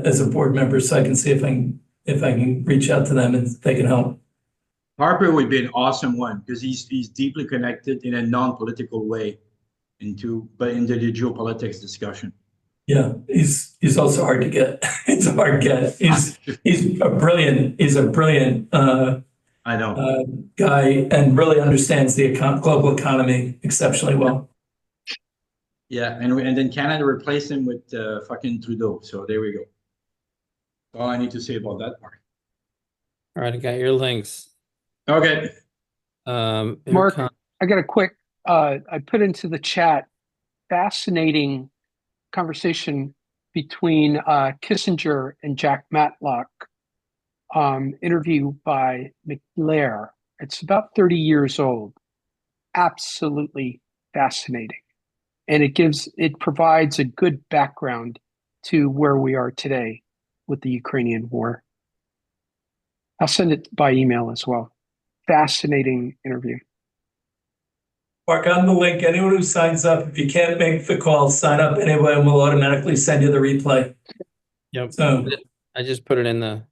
A: as a board member, so I can see if I can reach out to them and they can help.
J: Harper would be an awesome one because he's deeply connected in a non-political way into the geopolitics discussion.
A: Yeah, he's also hard to get. It's a hard get. He's a brilliant
J: I know.
A: guy and really understands the global economy exceptionally well.
J: Yeah, and then Canada replaced him with fucking Trudeau. So there we go. All I need to say about that part.
B: All right, I got your links.
J: Okay.
C: Mark, I got a quick, I put into the chat, fascinating conversation between Kissinger and Jack Matlock, interview by McLair. It's about 30 years old. Absolutely fascinating. And it provides a good background to where we are today with the Ukrainian war. I'll send it by email as well. Fascinating interview.
A: Mark, on the link, anyone who signs up, if you can't make the call, sign up anyway, and we'll automatically send you the replay.
B: Yep.
A: So
B: I just put it in the